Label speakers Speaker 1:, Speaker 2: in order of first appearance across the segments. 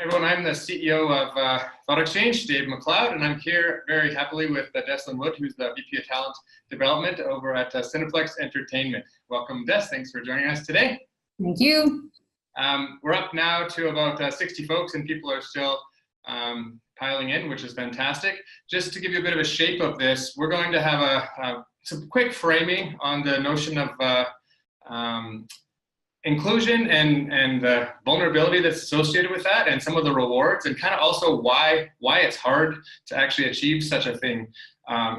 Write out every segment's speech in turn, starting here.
Speaker 1: Everyone, I'm the CEO of Thoughtexchange, Dave McLeod, and I'm here very happily with Dessalen Wood, who's the VP of Talent Development over at Cineplex Entertainment. Welcome, Des. Thanks for joining us today.
Speaker 2: Thank you.
Speaker 1: We're up now to about 60 folks, and people are still piling in, which is fantastic. Just to give you a bit of a shape of this, we're going to have some quick framing on the notion of inclusion and the vulnerability that's associated with that, and some of the rewards, and kind of also why it's hard to actually achieve such a thing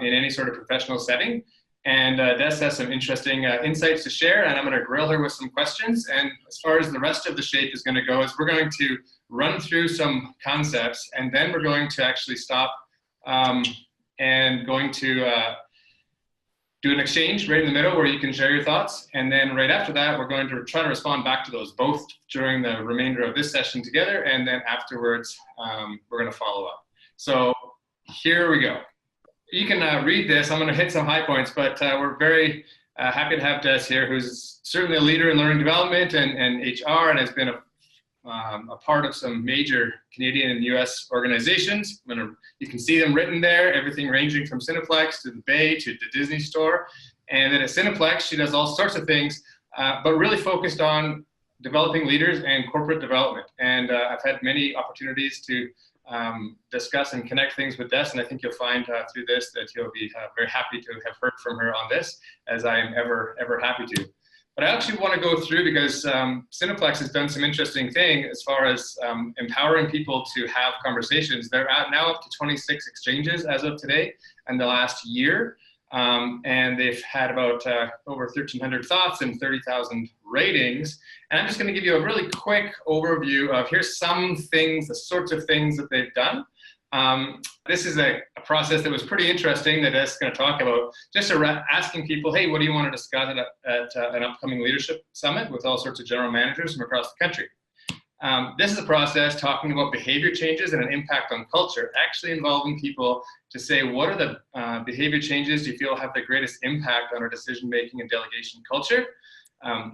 Speaker 1: in any sort of professional setting. And Des has some interesting insights to share, and I'm going to grill her with some questions. And as far as the rest of the shape is going to go, is we're going to run through some concepts, and then we're going to actually stop and going to do an exchange right in the middle where you can share your thoughts. And then right after that, we're going to try to respond back to those both during the remainder of this session together. And then afterwards, we're going to follow up. So here we go. You can read this. I'm going to hit some high points, but we're very happy to have Des here, who's certainly a leader in learning development and HR, and has been a part of some major Canadian and US organizations. You can see them written there, everything ranging from Cineplex to the Bay to the Disney Store. And then at Cineplex, she does all sorts of things, but really focused on developing leaders and corporate development. And I've had many opportunities to discuss and connect things with Des, and I think you'll find through this that you'll be very happy to have heard from her on this, as I am ever happy to. But I actually want to go through, because Cineplex has done some interesting thing as far as empowering people to have conversations. They're now up to 26 exchanges as of today in the last year. And they've had about over 1,300 thoughts and 30,000 ratings. And I'm just going to give you a really quick overview of here's some things, the sorts of things that they've done. This is a process that was pretty interesting that Des is going to talk about, just asking people, hey, what do you want to discuss at an upcoming leadership summit with all sorts of general managers from across the country. This is a process talking about behavior changes and an impact on culture, actually involving people to say, what are the behavior changes do you feel have the greatest impact on our decision-making and delegation culture,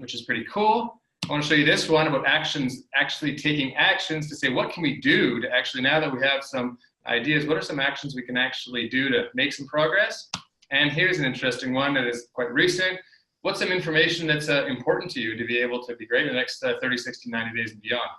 Speaker 1: which is pretty cool. I want to show you this one about actions, actually taking actions to say, what can we do to actually, now that we have some ideas, what are some actions we can actually do to make some progress? And here's an interesting one that is quite recent. What's some information that's important to you to be able to be great in the next 30, 60, 90 days and beyond?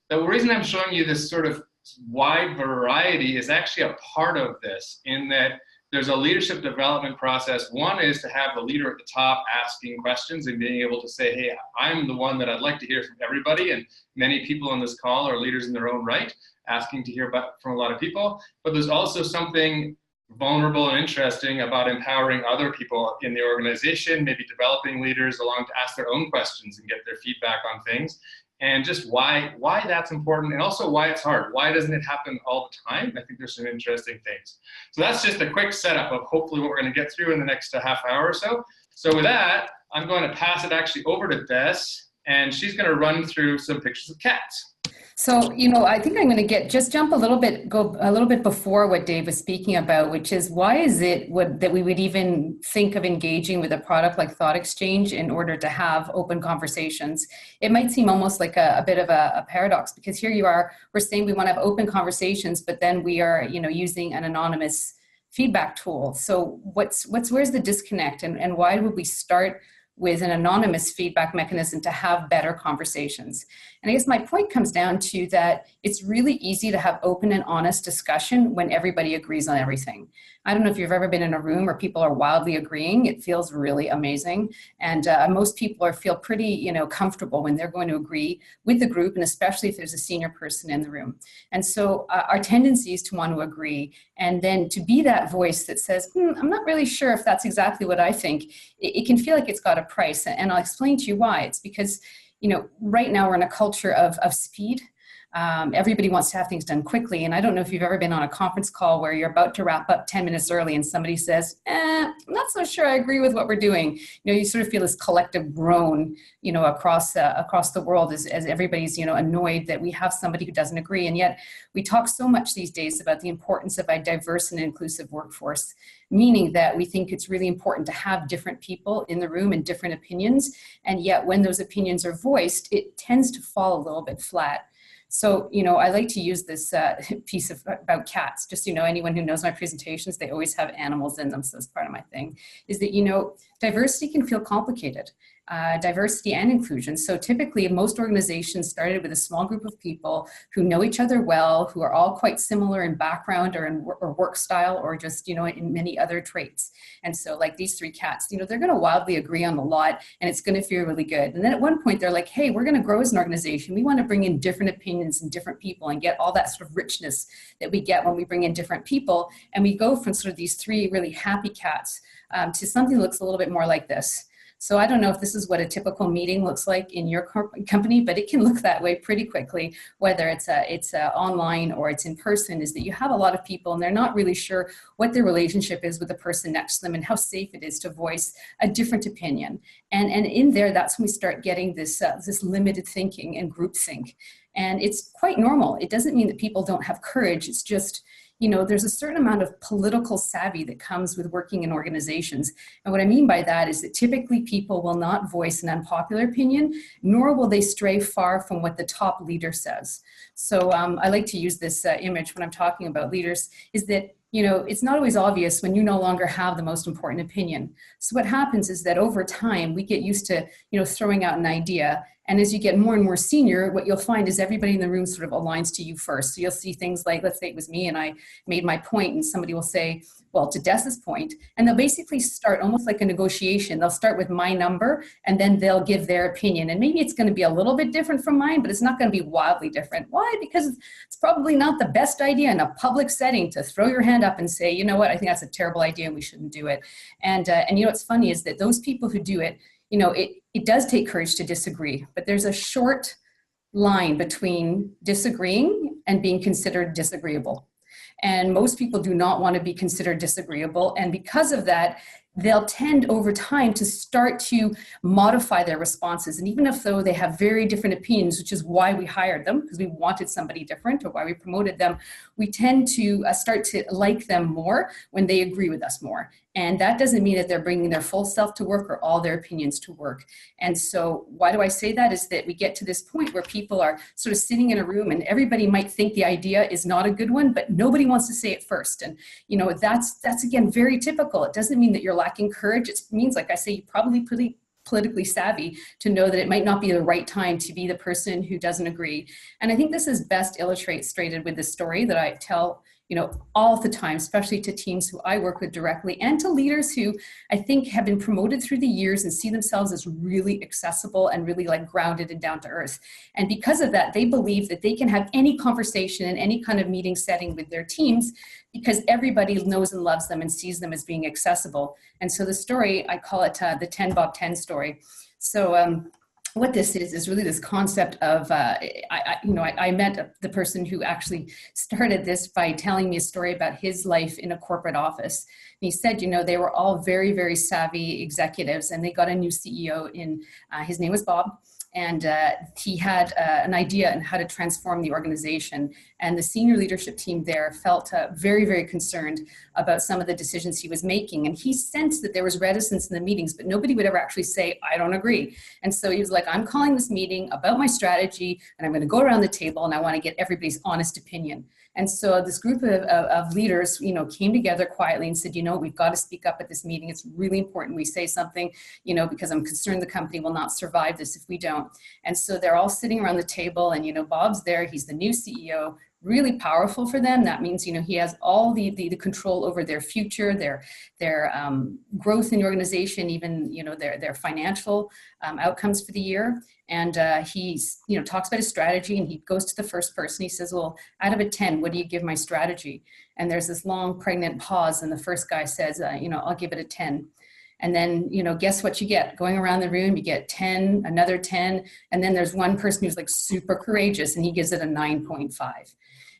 Speaker 1: The reason I'm showing you this sort of wide variety is actually a part of this, in that there's a leadership development process. One is to have the leader at the top asking questions and being able to say, hey, I'm the one that I'd like to hear from everybody. And many people on this call are leaders in their own right, asking to hear from a lot of people. But there's also something vulnerable and interesting about empowering other people in the organization, maybe developing leaders along to ask their own questions and get their feedback on things. And just why that's important, and also why it's hard. Why doesn't it happen all the time? I think there's some interesting things. So that's just a quick setup of hopefully what we're going to get through in the next half hour or so. So with that, I'm going to pass it actually over to Des, and she's going to run through some pictures of cats.
Speaker 2: So, I think I'm going to go a little bit before what Dave was speaking about, which is why is it that we would even think of engaging with a product like Thoughtexchange in order to have open conversations? It might seem almost like a bit of a paradox, because here you are, we're saying we want to have open conversations, but then we are, using an anonymous feedback tool. So where's the disconnect, and why would we start with an anonymous feedback mechanism to have better conversations? And I guess my point comes down to that it's really easy to have open and honest discussion when everybody agrees on everything. I don't know if you've ever been in a room where people are wildly agreeing. It feels really amazing. And most people feel pretty, comfortable when they're going to agree with the group, and especially if there's a senior person in the room. And so our tendency is to want to agree, and then to be that voice that says, I'm not really sure if that's exactly what I think. It can feel like it's got a price, and I'll explain to you why. It's because right now we're in a culture of speed. Everybody wants to have things done quickly. And I don't know if you've ever been on a conference call where you're about to wrap up 10 minutes early and somebody says, I'm not so sure I agree with what we're doing. You sort of feel this collective groan, across the world as everybody's, annoyed that we have somebody who doesn't agree. And yet we talk so much these days about the importance of a diverse and inclusive workforce, meaning that we think it's really important to have different people in the room and different opinions. And yet when those opinions are voiced, it tends to fall a little bit flat. So, I like to use this piece about cats. Just, anyone who knows my presentations, they always have animals in them. So that's part of my thing, is that, diversity can feel complicated. Diversity and inclusion. So typically most organizations started with a small group of people who know each other well, who are all quite similar in background or in work style, or just, in many other traits. And so like these three cats, they're going to wildly agree on a lot, and it's going to feel really good. And then at one point they're like, hey, we're going to grow as an organization. We want to bring in different opinions and different people and get all that sort of richness that we get when we bring in different people. And we go from sort of these three really happy cats to something that looks a little bit more like this. So I don't know if this is what a typical meeting looks like in your company, but it can look that way pretty quickly, whether it's online or it's in person, is that you have a lot of people and they're not really sure what their relationship is with the person next to them and how safe it is to voice a different opinion. And in there, that's when we start getting this limited thinking and groupthink. And it's quite normal. It doesn't mean that people don't have courage. It's just, there's a certain amount of political savvy that comes with working in organizations. And what I mean by that is that typically people will not voice an unpopular opinion, nor will they stray far from what the top leader says. So I like to use this image when I'm talking about leaders, is that it's not always obvious when you no longer have the most important opinion. So what happens is that over time, we get used to, throwing out an idea. And as you get more and more senior, what you'll find is everybody in the room sort of aligns to you first. So you'll see things like, let's say it was me and I made my point and somebody will say, well, to Des's point, and they'll basically start almost like a negotiation. They'll start with my number and then they'll give their opinion. And maybe it's going to be a little bit different from mine, but it's not going to be wildly different. Why? Because it's probably not the best idea in a public setting to throw your hand up and say, you know what, I think that's a terrible idea and we shouldn't do it. And what's funny is that those people who do it, it does take courage to disagree, but there's a short line between disagreeing and being considered disagreeable. And most people do not want to be considered disagreeable. And because of that, they'll tend over time to start to modify their responses. And even if though they have very different opinions, which is why we hired them, because we wanted somebody different, or why we promoted them, we tend to start to like them more when they agree with us more. And that doesn't mean that they're bringing their full self to work or all their opinions to work. And so why do I say that? Is that we get to this point where people are sort of sitting in a room and everybody might think the idea is not a good one, but nobody wants to say it first. And, that's again, very typical. It doesn't mean that you're lacking courage. It means, like I say, you're probably pretty politically savvy to know that it might not be the right time to be the person who doesn't agree. And I think this is best illustrated with the story that I tell all the time, especially to teams who I work with directly and to leaders who I think have been promoted through the years and see themselves as really accessible and really like grounded and down to earth. And because of that, they believe that they can have any conversation in any kind of meeting setting with their teams because everybody knows and loves them and sees them as being accessible. And so the story, I call it the 10 Bob 10 story. So what this is really this concept of, I met the person who actually started this by telling me a story about his life in a corporate office. And he said, they were all very, very savvy executives and they got a new CEO in, his name was Bob. And he had an idea on how to transform the organization. And the senior leadership team there felt very, very concerned about some of the decisions he was making. And he sensed that there was reticence in the meetings, but nobody would ever actually say, I don't agree. And so he was like, I'm calling this meeting about my strategy, and I'm going to go around the table, and I want to get everybody's honest opinion. And so this group of leaders, came together quietly and said, we've got to speak up at this meeting. It's really important we say something, because I'm concerned the company will not survive this if we don't. And so they're all sitting around the table and, Bob's there. He's the new CEO, really powerful for them. That means, he has all the control over their future, their growth in the organization, even, their financial outcomes for the year. And he's, talks about his strategy and he goes to the first person. He says, well, out of a 10, what do you give my strategy? And there's this long pregnant pause. And the first guy says, I'll give it a 10. And then, guess what you get? Going around the room, you get 10, another 10. And then there's one person who's like super courageous and he gives it a 9.5.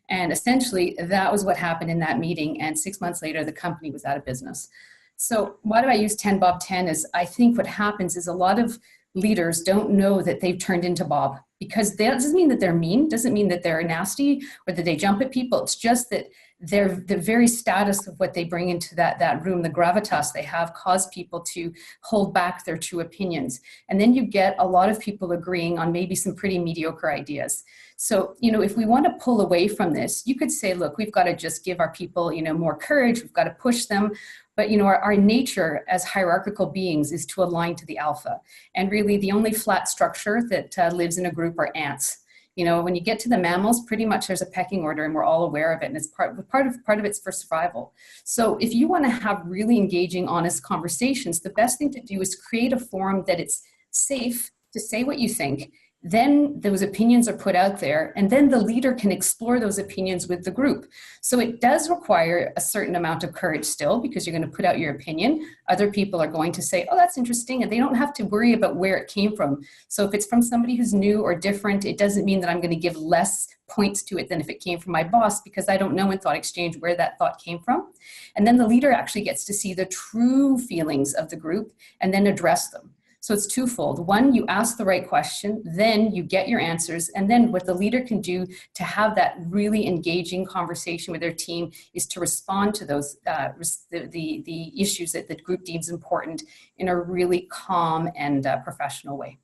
Speaker 2: And essentially that was what happened in that meeting. And 6 months later, the company was out of business. So why do I use 10 Bob 10 is I think what happens is a lot of leaders don't know that they've turned into Bob, because that doesn't mean that they're mean, doesn't mean that they're nasty or that they jump at people. It's just that the very status of what they bring into that room, the gravitas they have, cause people to hold back their true opinions. And then you get a lot of people agreeing on maybe some pretty mediocre ideas. So, if we want to pull away from this, you could say, look, we've got to just give our people, more courage. We've got to push them. But, our nature as hierarchical beings is to align to the alpha. And really the only flat structure that lives in a group are ants. When you get to the mammals, pretty much there's a pecking order, and we're all aware of it. And it's part of it's for survival. So if you want to have really engaging, honest conversations, the best thing to do is create a forum that it's safe to say what you think. Then those opinions are put out there, and then the leader can explore those opinions with the group. So it does require a certain amount of courage still, because you're going to put out your opinion. Other people are going to say, oh, that's interesting, and they don't have to worry about where it came from. So if it's from somebody who's new or different, it doesn't mean that I'm going to give less points to it than if it came from my boss, because I don't know in Thought Exchange where that thought came from. And then the leader actually gets to see the true feelings of the group and then address them. So it's twofold. One, you ask the right question, then you get your answers, and then what the leader can do to have that really engaging conversation with their team is to respond to those the issues that the group deems important in a really calm and professional way.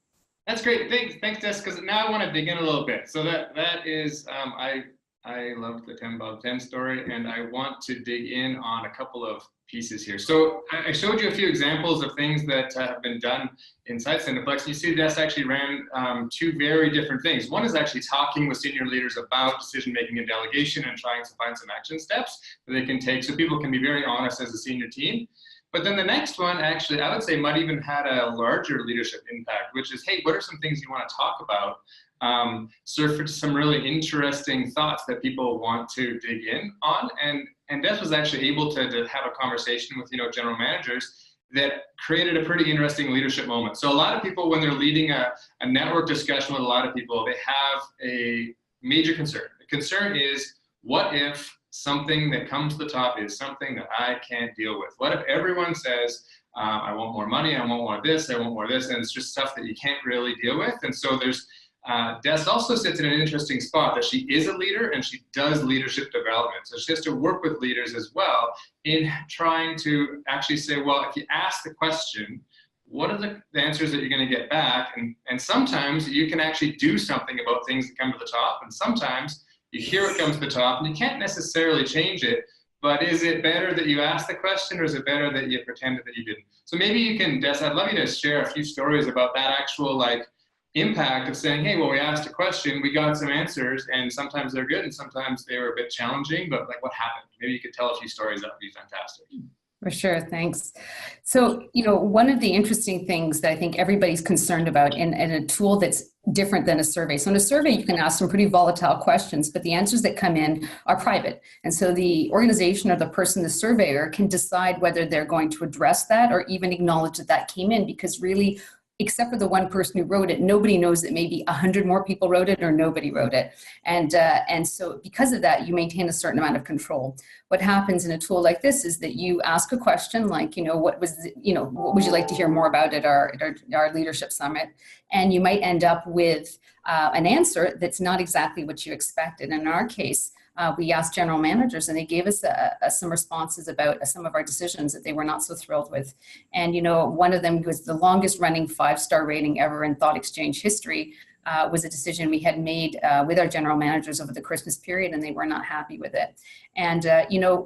Speaker 1: That's great. Thanks, Des, because now I want to dig in a little bit. So that is, I loved the 10 above 10 story, and I want to dig in on a couple of pieces here. So I showed you a few examples of things that have been done inside Cineplex. You see Des actually ran two very different things. One is actually talking with senior leaders about decision-making and delegation and trying to find some action steps that they can take so people can be very honest as a senior team. But then the next one, actually, I would say might even had a larger leadership impact, which is, hey, what are some things you want to talk about? Surfaced some really interesting thoughts that people want to dig in on. And Des was actually able to have a conversation with, general managers that created a pretty interesting leadership moment. So a lot of people, when they're leading a network discussion with a lot of people, they have a major concern. The concern is, what if something that comes to the top is something that I can't deal with? What if everyone says, I want more money, I want more of this, I want more of this, and it's just stuff that you can't really deal with? And so there's Des also sits in an interesting spot that she is a leader and she does leadership development. So she has to work with leaders as well in trying to actually say, well, if you ask the question, what are the answers that you're going to get back? And sometimes you can actually do something about things that come to the top, and sometimes you hear it comes to the top and you can't necessarily change it. But is it better that you ask the question, or is it better that you pretended that you didn't? So maybe you can, Des, I'd love you to share a few stories about that actual impact of saying, hey, well, we asked a question, we got some answers, and sometimes they're good and sometimes they were a bit challenging, but what happened? Maybe you could tell a few stories. That would be fantastic.
Speaker 2: For sure, thanks. So, one of the interesting things that I think everybody's concerned about in a tool that's different than a survey. So in a survey, you can ask some pretty volatile questions, but the answers that come in are private. And so the organization or the person, the surveyor, can decide whether they're going to address that or even acknowledge that came in, because really, except for the one person who wrote it, nobody knows that maybe 100 more people wrote it or nobody wrote it. And so because of that, you maintain a certain amount of control. What happens in a tool like this is that you ask a question like, what would you like to hear more about at our leadership summit? And you might end up with an answer that's not exactly what you expected. And in our case, we asked general managers, and they gave us some responses about some of our decisions that they were not so thrilled with. And, one of them was the longest running 5-star rating ever in Thought Exchange history, was a decision we had made with our general managers over the Christmas period, and they were not happy with it. And,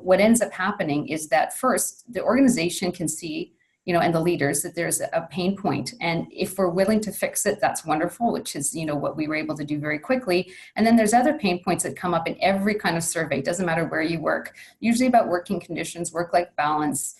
Speaker 2: what ends up happening is that first, the organization can see and the leaders, that there's a pain point. And if we're willing to fix it, that's wonderful, which is, what we were able to do very quickly. And then there's other pain points that come up in every kind of survey. It doesn't matter where you work, usually about working conditions, work-life balance,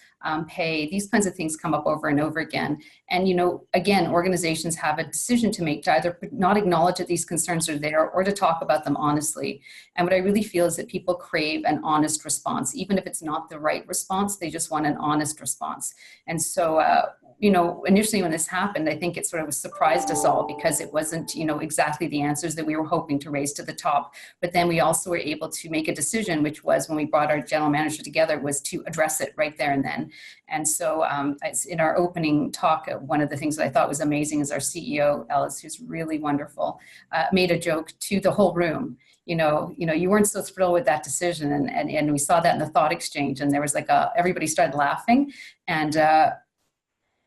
Speaker 2: pay, these kinds of things come up over and over again. And, again, organizations have a decision to make to either not acknowledge that these concerns are there or to talk about them honestly. And what I really feel is that people crave an honest response. Even if it's not the right response, they just want an honest response. And so, initially when this happened, I think it sort of surprised us all because it wasn't, exactly the answers that we were hoping to raise to the top. But then we also were able to make a decision, which was when we brought our general manager together, was to address it right there and then. And so in our opening talk, one of the things that I thought was amazing is our CEO, Ellis, who's really wonderful, made a joke to the whole room. you weren't so thrilled with that decision. And we saw that in the thought exchange, and there was everybody started laughing. And,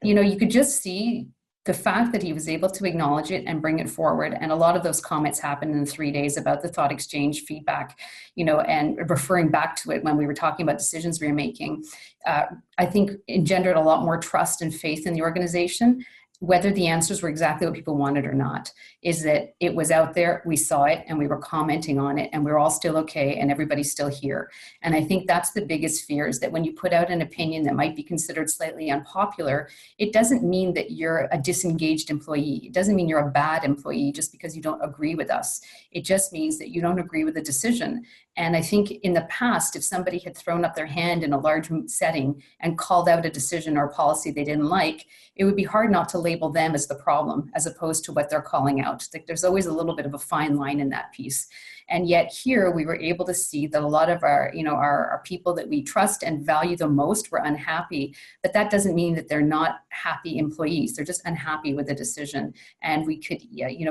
Speaker 2: you could just see the fact that he was able to acknowledge it and bring it forward. And a lot of those comments happened in 3 days about the thought exchange feedback, and referring back to it when we were talking about decisions we were making, I think engendered a lot more trust and faith in the organization. Whether the answers were exactly what people wanted or not, is that it was out there, we saw it, and we were commenting on it, and we're all still okay, and everybody's still here. And I think that's the biggest fear, is that when you put out an opinion that might be considered slightly unpopular, it doesn't mean that you're a disengaged employee. It doesn't mean you're a bad employee just because you don't agree with us. It just means that you don't agree with the decision. And I think in the past, if somebody had thrown up their hand in a large setting and called out a decision or a policy they didn't like, it would be hard not to label them as the problem as opposed to what they're calling out. Like, there's always a little bit of a fine line in that piece. And yet here we were able to see that a lot of our people that we trust and value the most were unhappy, but that doesn't mean that they're not happy employees. They're just unhappy with the decision, and we could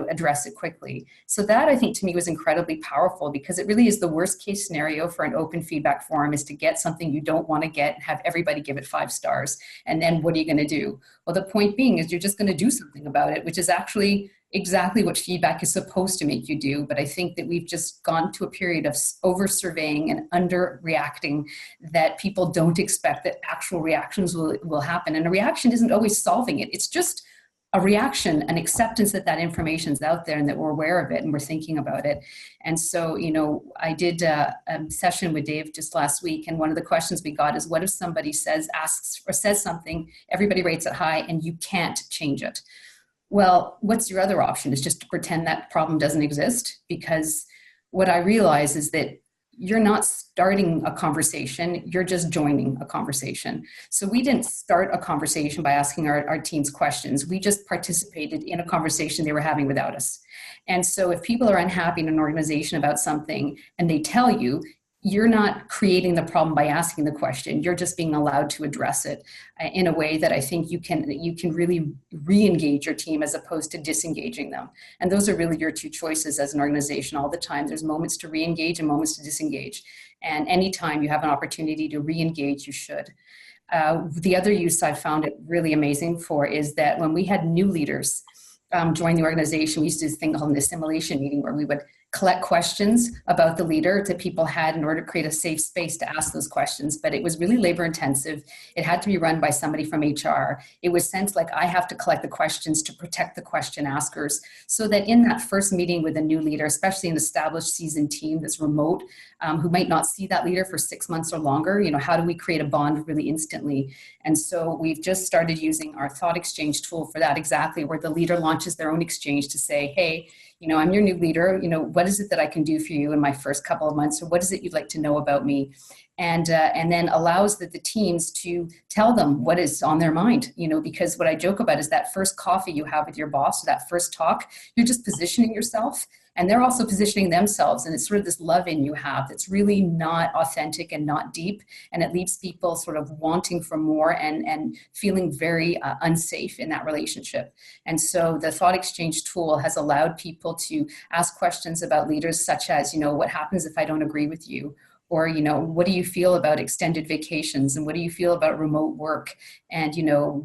Speaker 2: address it quickly. So that, I think, to me was incredibly powerful, because it really is the worst case scenario for an open feedback forum, is to get something you don't want to get and have everybody give it 5 stars. And then what are you going to do? Well, the point being is you're just going to do something about it, which is actually exactly what feedback is supposed to make you do. But I think that we've just gone to a period of over-surveying and under-reacting, that people don't expect that actual reactions will happen. And a reaction isn't always solving it. It's just a reaction, an acceptance that information is out there and that we're aware of it and we're thinking about it. And so, I did a session with Dave just last week, and one of the questions we got is, what if somebody says something, everybody rates it high, and you can't change it? Well, what's your other option? Is just to pretend that problem doesn't exist? Because what I realize is that you're not starting a conversation, you're just joining a conversation. So we didn't start a conversation by asking our teams questions. We just participated in a conversation they were having without us. And so if people are unhappy in an organization about something and they tell you, you're not creating the problem by asking the question. You're just being allowed to address it in a way that I think you can really re-engage your team as opposed to disengaging them. And those are really your 2 choices as an organization all the time. There's moments to re-engage and moments to disengage. And anytime you have an opportunity to re-engage, you should. The other use I found it really amazing for is that when we had new leaders join the organization, we used to do this thing called an assimilation meeting, where we would collect questions about the leader that people had in order to create a safe space to ask those questions. But it was really labor intensive. It had to be run by somebody from HR. It was sensed like I have to collect the questions to protect the question askers, so that in that first meeting with a new leader, especially an established seasoned team that's remote, who might not see that leader for 6 months or longer, how do we create a bond really instantly? And so we've just started using our thought exchange tool for that, exactly, where the leader launches their own exchange to say, hey, I'm your new leader, what is it that I can do for you in my first couple of months? Or what is it you'd like to know about me? And then allows the teams to tell them what is on their mind, because what I joke about is that first coffee you have with your boss, that first talk, you're just positioning yourself, and they're also positioning themselves. And it's sort of this love-in you have that's really not authentic and not deep. And it leaves people sort of wanting for more and feeling very unsafe in that relationship. And so the thought exchange tool has allowed people to ask questions about leaders, such as, what happens if I don't agree with you? Or, what do you feel about extended vacations? And what do you feel about remote work? And,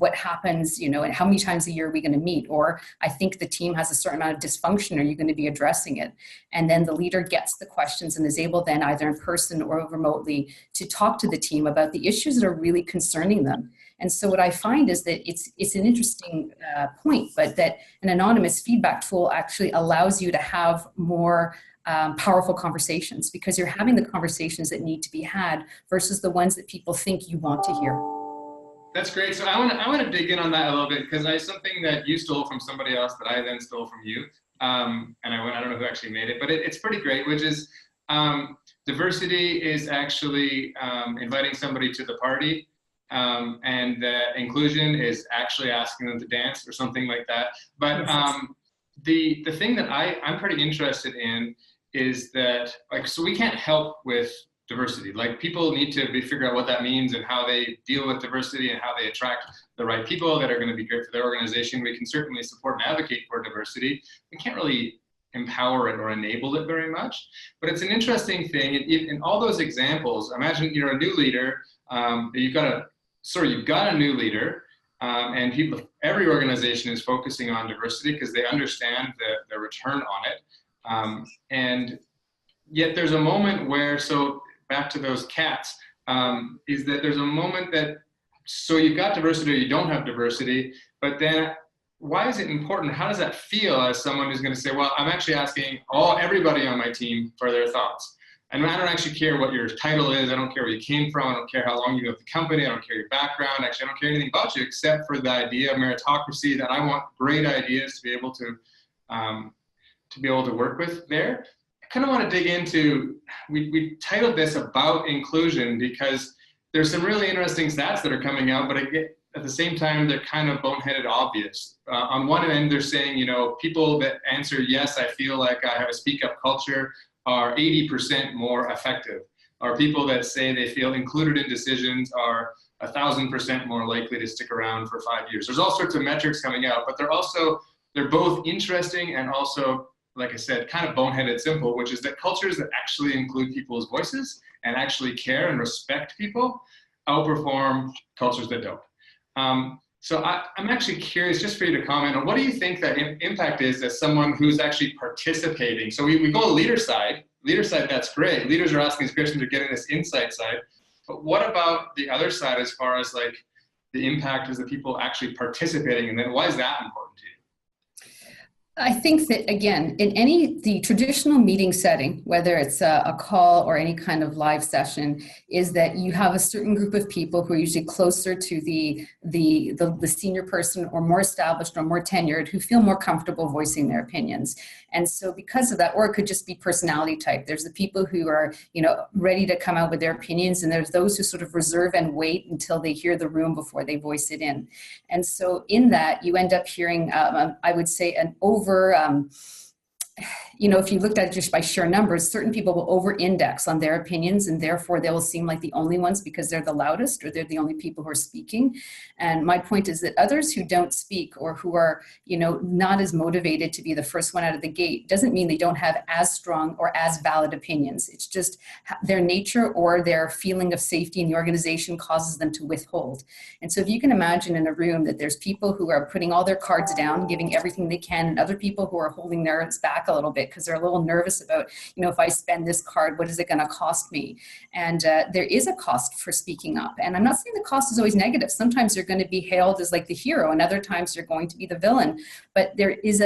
Speaker 2: what happens, and how many times a year are we going to meet? Or I think the team has a certain amount of dysfunction. Are you going to be addressing it? And then the leader gets the questions and is able then, either in person or remotely, to talk to the team about the issues that are really concerning them. And so what I find is that it's an interesting point, but that an anonymous feedback tool actually allows you to have more powerful conversations, because you're having the conversations that need to be had versus the ones that people think you want to hear.
Speaker 1: That's great. So I want to dig in on that a little bit, because something that you stole from somebody else that I then stole from you, and I don't know who actually made it, but it's pretty great, which is diversity is actually inviting somebody to the party, and inclusion is actually asking them to dance or something like that. But the thing that I'm pretty interested in is that, so we can't help with diversity. People need to figure out what that means and how they deal with diversity and how they attract the right people that are going to be great for their organization. We can certainly support and advocate for diversity. We can't really empower it or enable it very much. But it's an interesting thing. In all those examples, imagine you're a new leader, you've got a new leader, and every organization is focusing on diversity because they understand the return on it. And yet there's a moment where, so back to those cats, is that there's a moment that, so you've got diversity or you don't have diversity, but then why is it important? How does that feel as someone who's going to say, well, I'm actually asking everybody on my team for their thoughts. And I don't actually care what your title is. I don't care where you came from. I don't care how long you know the company. I don't care your background. Actually, I don't care anything about you except for the idea of meritocracy, that I want great ideas to be able to work with there. I kind of want to dig into, we titled this About Inclusion because there's some really interesting stats that are coming out, but at the same time, they're kind of boneheaded obvious. On one end, they're saying, people that answer, yes, I feel like I have a speak up culture, are 80% more effective. Or people that say they feel included in decisions are 1,000% more likely to stick around for 5 years. There's all sorts of metrics coming out, but they're both interesting and also, like I said, kind of boneheaded simple, which is that cultures that actually include people's voices and actually care and respect people outperform cultures that don't. So I'm actually curious just for you to comment on what do you think that impact is as someone who's actually participating? So we go to leader side, that's great. Leaders are asking these questions, they're getting this insight side. But what about the other side as far as like the impact is the people actually participating, and then why is that important to you?
Speaker 2: I think that, again, in the traditional meeting setting, whether it's a call or any kind of live session, is that you have a certain group of people who are usually closer to the senior person or more established or more tenured who feel more comfortable voicing their opinions. And so because of that, or it could just be personality type. There's the people who are, ready to come out with their opinions, and there's those who sort of reserve and wait until they hear the room before they voice it in. And so in that, you end up hearing, I would say, an if you looked at it just by sheer numbers, certain people will over-index on their opinions, and therefore they will seem like the only ones because they're the loudest or they're the only people who are speaking. And my point is that others who don't speak or who are, not as motivated to be the first one out of the gate doesn't mean they don't have as strong or as valid opinions. It's just their nature or their feeling of safety in the organization causes them to withhold. And so if you can imagine in a room that there's people who are putting all their cards down, giving everything they can, and other people who are holding theirs back a little bit because they're a little nervous about, if I spend this card, what is it going to cost me? And there is a cost for speaking up. And I'm not saying the cost is always negative. Sometimes you're going to be hailed as like the hero, and other times you're going to be the villain. But there is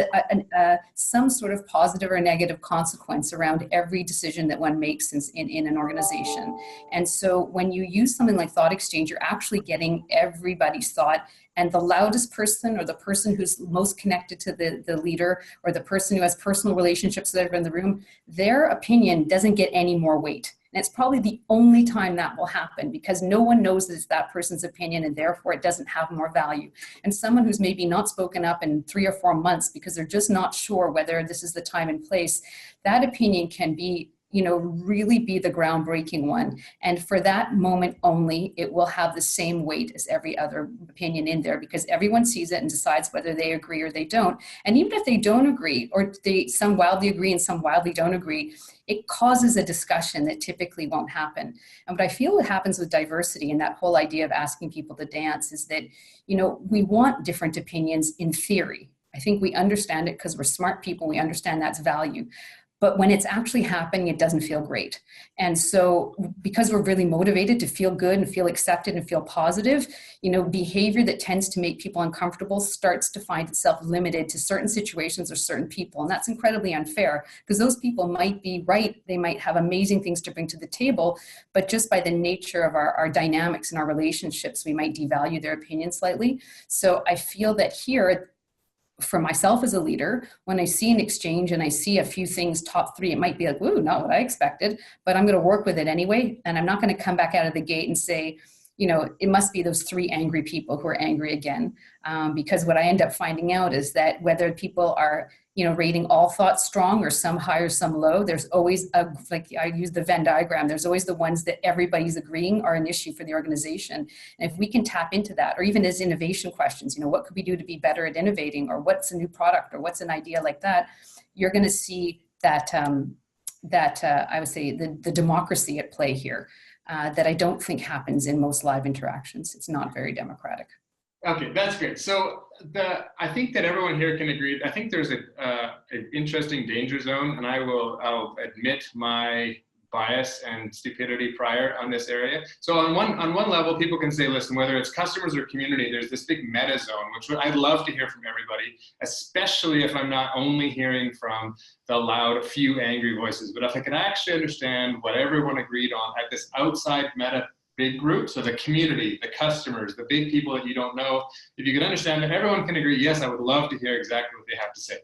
Speaker 2: some sort of positive or negative consequence around every decision that one makes in an organization. And so when you use something like Thought Exchange, you're actually getting everybody's thought. And the loudest person or the person who's most connected to the leader or the person who has personal relationships that are in the room, their opinion doesn't get any more weight. And it's probably the only time that will happen because no one knows that it's that person's opinion and therefore it doesn't have more value. And someone who's maybe not spoken up in 3 or 4 months because they're just not sure whether this is the time and place, that opinion can be really be the groundbreaking one. And for that moment only, it will have the same weight as every other opinion in there because everyone sees it and decides whether they agree or they don't. And even if they don't agree, or some wildly agree and some wildly don't agree, it causes a discussion that typically won't happen. And what I feel what happens with diversity and that whole idea of asking people to dance is that, we want different opinions in theory. I think we understand it because we're smart people. We understand that's value. But when it's actually happening, it doesn't feel great. And so because we're really motivated to feel good and feel accepted and feel positive, behavior that tends to make people uncomfortable starts to find itself limited to certain situations or certain people. And that's incredibly unfair because those people might be right. They might have amazing things to bring to the table, but just by the nature of our dynamics and our relationships, we might devalue their opinion slightly. So I feel that here, for myself as a leader, when I see an exchange and I see a few things top 3, it might be like, ooh, not what I expected, but I'm going to work with it anyway. And I'm not going to come back out of the gate and say, it must be those 3 angry people who are angry again. Because what I end up finding out is that whether people are, rating all thoughts strong or some high or some low, there's always like I use the Venn diagram, there's always the ones that everybody's agreeing are an issue for the organization. And if we can tap into that, or even as innovation questions, what could we do to be better at innovating, or what's a new product, or what's an idea like that, you're going to see that, I would say the democracy at play here, that I don't think happens in most live interactions. It's not very democratic.
Speaker 1: Okay, that's great. So I think that everyone here can agree. I think there's an interesting danger zone, and I'll admit my bias and stupidity prior on this area. So on one level, people can say, listen, whether it's customers or community, there's this big meta zone, which I'd love to hear from everybody, especially if I'm not only hearing from the loud, few angry voices, but if I can actually understand what everyone agreed on at this outside meta big group, so the community, the customers, the big people that you don't know, if you can understand that everyone can agree, yes, I would love to hear exactly what they have to say.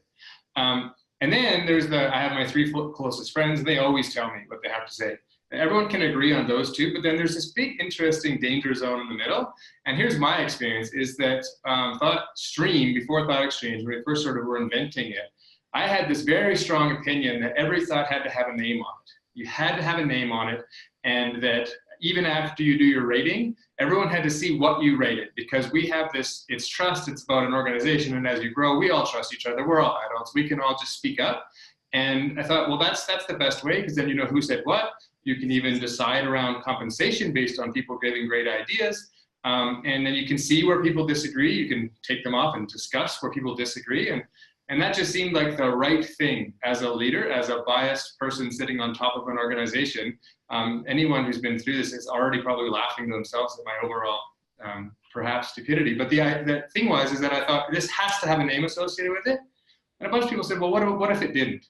Speaker 1: And then there's I have my 3 closest friends, and they always tell me what they have to say. And everyone can agree on those 2, but then there's this big, interesting danger zone in the middle. And here's my experience, is that ThoughtStream, before Thoughtexchange, when we first sort of were inventing it, I had this very strong opinion that every thought had to have a name on it. You had to have a name on it, and that even after you do your rating, everyone had to see what you rated, because we have this, it's trust, it's about an organization, and as you grow, we all trust each other, we're all adults, we can all just speak up. And I thought, well, that's the best way, because then you know who said what. You can even decide around compensation based on people giving great ideas. And then you can see where people disagree, you can take them off and discuss where people disagree. And that just seemed like the right thing as a leader, as a biased person sitting on top of an organization. Anyone who's been through this is already probably laughing to themselves at my overall perhaps stupidity. But the thing is that I thought this has to have a name associated with it. And a bunch of people said, well, what if it didn't?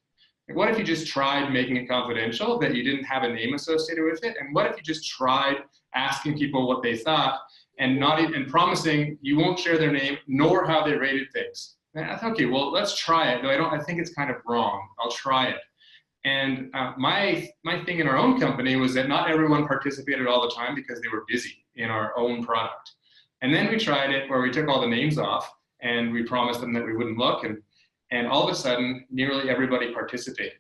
Speaker 1: Like, what if you just tried making it confidential, that you didn't have a name associated with it? And what if you just tried asking people what they thought and promising you won't share their name nor how they rated things? And I thought, okay, well, let's try it. Though I think it's kind of wrong. I'll try it. And my thing in our own company was that not everyone participated all the time because they were busy in our own product. And then we tried it where we took all the names off and we promised them that we wouldn't look. And all of a sudden, nearly everybody participated.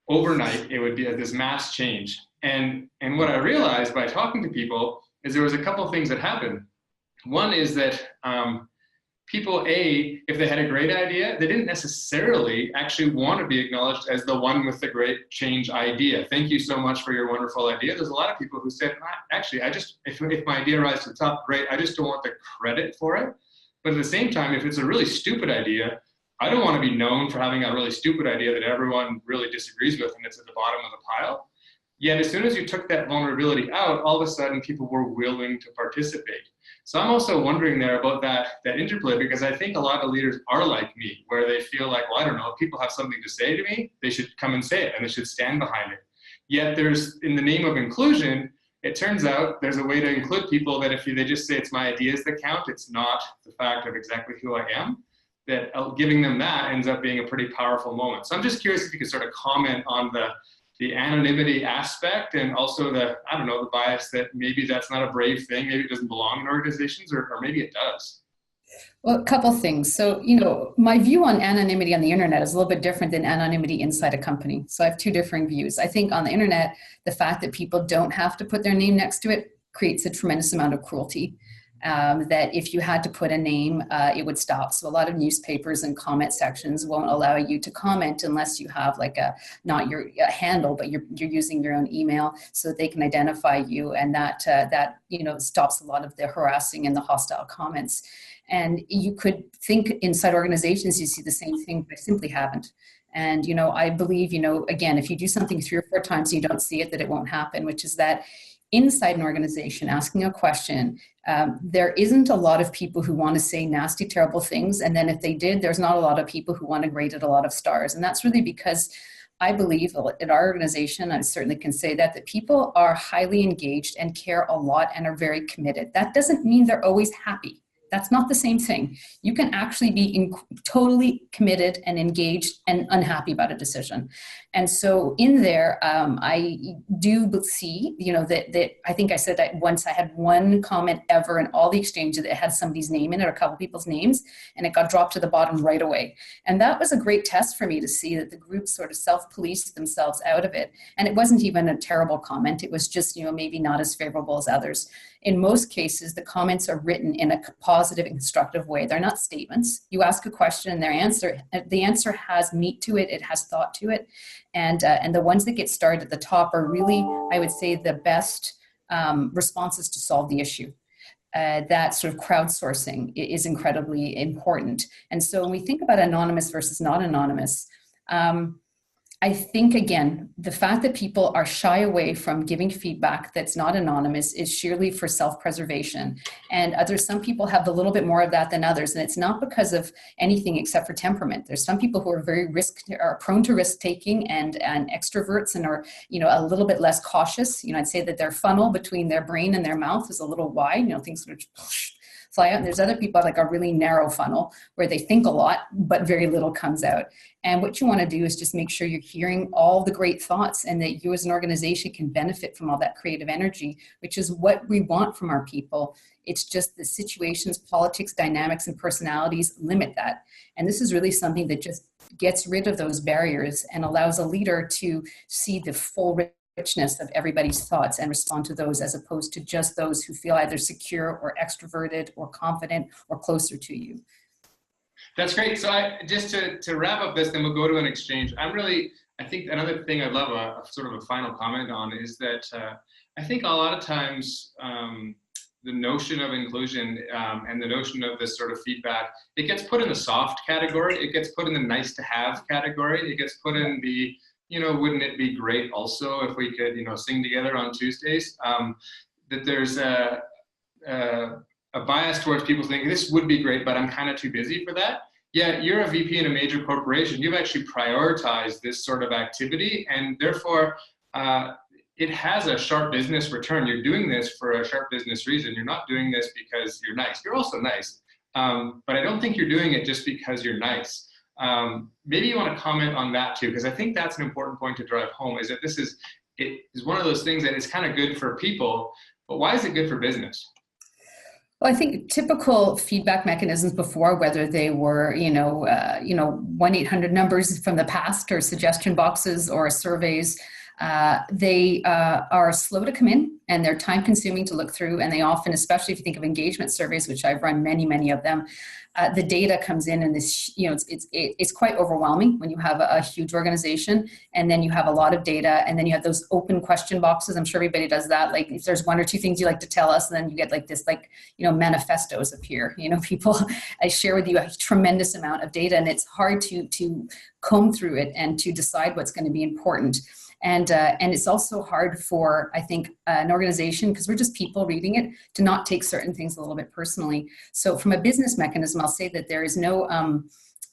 Speaker 1: Overnight, it would be this mass change. And what I realized by talking to people is there was a couple things that happened. One is that people, if they had a great idea, they didn't necessarily actually want to be acknowledged as the one with the great change idea. Thank you so much for your wonderful idea. There's a lot of people who said, actually, if my idea rises to the top, great, I just don't want the credit for it. But at the same time, if it's a really stupid idea, I don't want to be known for having a really stupid idea that everyone really disagrees with and it's at the bottom of the pile. Yet as soon as you took that vulnerability out, all of a sudden people were willing to participate. So I'm also wondering there about that interplay, because I think a lot of leaders are like me, where they feel like, well, I don't know, if people have something to say to me, they should come and say it and they should stand behind it. Yet there's, in the name of inclusion, it turns out there's a way to include people that if they just say it's my ideas that count, it's not the fact of exactly who I am, that giving them that ends up being a pretty powerful moment. So I'm just curious if you could sort of comment on the anonymity aspect, and also the bias that maybe that's not a brave thing, maybe it doesn't belong in organizations, or maybe it does.
Speaker 2: Well, a couple things. So, my view on anonymity on the internet is a little bit different than anonymity inside a company. So I have 2 different views. I think on the internet, the fact that people don't have to put their name next to it creates a tremendous amount of cruelty. That if you had to put a name, it would stop. So a lot of newspapers and comment sections won't allow you to comment unless you have like not your handle, but you're using your own email so that they can identify you. And that stops a lot of the harassing and the hostile comments. And you could think inside organizations, you see the same thing, but I simply haven't. And, I believe, again, if you do something 3 or 4 times and you don't see it, that it won't happen, which is that inside an organization, asking a question, there isn't a lot of people who want to say nasty, terrible things. And then if they did, there's not a lot of people who want to grade it a lot of stars. And that's really because I believe in our organization, I certainly can say that people are highly engaged and care a lot and are very committed. That doesn't mean they're always happy. That's not the same thing. You can actually be totally committed and engaged and unhappy about a decision. And so in there, I do see, that I think I said that once I had one comment ever in all the exchanges that had somebody's name in it or a couple people's names, and it got dropped to the bottom right away. And that was a great test for me to see that the group sort of self-policed themselves out of it. And it wasn't even a terrible comment. It was just, maybe not as favorable as others. In most cases, the comments are written in a positive and constructive way. They're not statements. You ask a question and the answer has meat to it. It has thought to it. And the ones that get started at the top are really, I would say, the best responses to solve the issue. That sort of crowdsourcing is incredibly important. And so when we think about anonymous versus not anonymous, I think, again, the fact that people are shy away from giving feedback that's not anonymous is sheerly for self-preservation. And some people have a little bit more of that than others. And it's not because of anything except for temperament. There's some people who are prone to risk-taking and extroverts and are, a little bit less cautious. I'd say that their funnel between their brain and their mouth is a little wide, things sort of fly out. And there's other people like a really narrow funnel where they think a lot, but very little comes out. And what you want to do is just make sure you're hearing all the great thoughts and that you as an organization can benefit from all that creative energy, which is what we want from our people. It's just the situations, politics, dynamics, and personalities limit that. And this is really something that just gets rid of those barriers and allows a leader to see the full richness of everybody's thoughts and respond to those as opposed to just those who feel either secure or extroverted or confident or closer to you.
Speaker 1: That's great. So just to wrap up this, then we'll go to an exchange. I think another thing I'd love a sort of a final comment on is that I think a lot of times the notion of inclusion and the notion of this sort of feedback, it gets put in the soft category. It gets put in the nice to have category. It gets put in the, wouldn't it be great also if we could, sing together on Tuesdays? That there's a bias towards people thinking this would be great, but I'm kind of too busy for that. Yeah, you're a VP in a major corporation. You've actually prioritized this sort of activity, and therefore it has a sharp business return. You're doing this for a sharp business reason. You're not doing this because you're nice. You're also nice, but I don't think you're doing it just because you're nice. Maybe you want to comment on that too, because I think that's an important point to drive home, is that it is one of those things that is kind of good for people, but why is it good for business?
Speaker 2: Well, I think typical feedback mechanisms before, whether they were, 1-800 numbers from the past or suggestion boxes or surveys, they are slow to come in and they're time consuming to look through. And they often, especially if you think of engagement surveys, which I've run many of them, the data comes in and this, it's quite overwhelming when you have a huge organization and then you have a lot of data and then you have those open question boxes. I'm sure everybody does that. Like if there's one or two things you like to tell us, and then you get like this, manifestos appear, people, I share with you a tremendous amount of data and it's hard to comb through it and to decide what's going to be important. And it's also hard for, I think, an organization, because we're just people reading it, to not take certain things a little bit personally. So from a business mechanism, I'll say that there is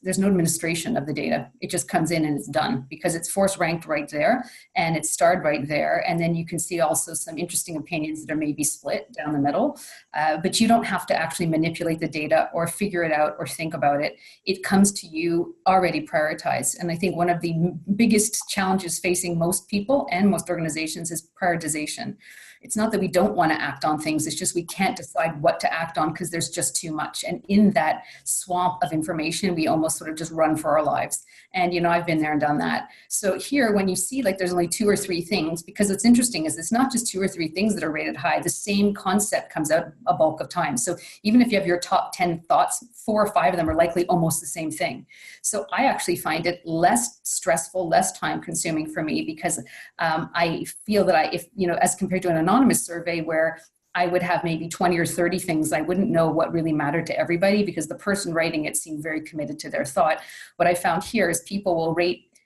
Speaker 2: there's no administration of the data. It just comes in and it's done because it's force ranked right there and it's starred right there. And then you can see also some interesting opinions that are maybe split down the middle, but you don't have to actually manipulate the data or figure it out or think about it. It comes to you already prioritized. And I think one of the biggest challenges facing most people and most organizations is prioritization. It's not that we don't want to act on things, it's just we can't decide what to act on because there's just too much. And in that swamp of information, we almost sort of just run for our lives. And, I've been there and done that. So here, when you see like there's only 2 or 3 things, because what's interesting is it's not just 2 or 3 things that are rated high, the same concept comes out a bulk of time. So even if you have your top 10 thoughts, 4 or 5 of them are likely almost the same thing. So I actually find it less stressful, less time consuming for me because I feel that as compared to an anonymous survey where I would have maybe 20 or 30 things, I wouldn't know what really mattered to everybody because the person writing it seemed very committed to their thought. What I found here is people will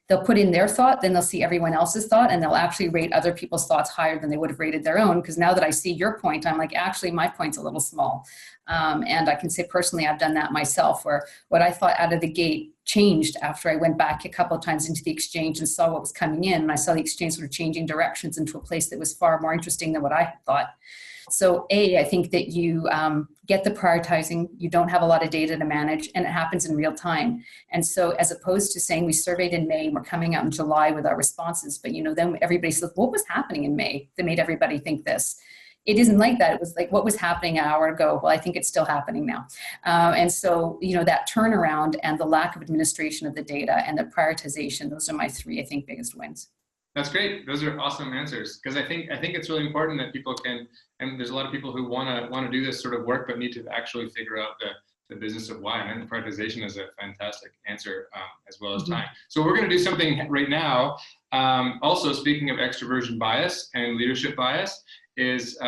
Speaker 2: they'll put in their thought, then they'll see everyone else's thought, and they'll actually rate other people's thoughts higher than they would have rated their own. Because now that I see your point, I'm like, actually, my point's a little small. And I can say personally, I've done that myself, where what I thought out of the gate changed after I went back a couple of times into the exchange and saw what was coming in. And I saw the exchange sort of changing directions into a place that was far more interesting than what I had thought. So I think that you get the prioritizing, you don't have a lot of data to manage, and it happens in real time. And so as opposed to saying we surveyed in May, we're coming out in July with our responses, but then everybody says, what was happening in May that made everybody think this? It isn't like that. It was like, what was happening an hour ago? Well, I think it's still happening now. And so, that turnaround and the lack of administration of the data and the prioritization, those are my three, I think, biggest wins.
Speaker 1: That's great. Those are awesome answers, because I think it's really important that people can, and there's a lot of people who want to do this sort of work, but need to actually figure out the business of why. And prioritization is a fantastic answer, as well as time. So we're going to do something right now. Also, speaking of extroversion bias and leadership bias, is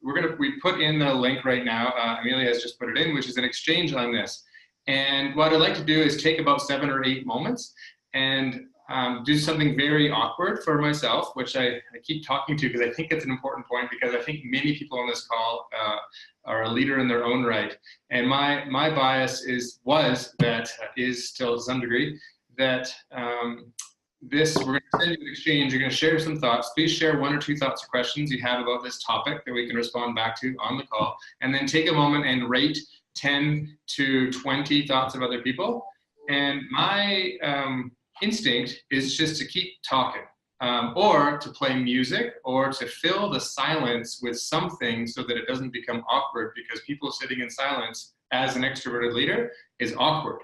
Speaker 1: we put in the link right now. Amelia has just put it in, which is an exchange on this. And what I'd like to do is take about 7 or 8 moments and do something very awkward for myself, which I keep talking to because I think it's an important point, because I think many people on this call are a leader in their own right. And my bias is still to some degree, that we're going to send you an exchange. You're going to share some thoughts. Please share 1 or 2 thoughts or questions you have about this topic that we can respond back to on the call. And then take a moment and rate 10 to 20 thoughts of other people. And my instinct is just to keep talking, or to play music, or to fill the silence with something so that it doesn't become awkward, because people sitting in silence as an extroverted leader is awkward.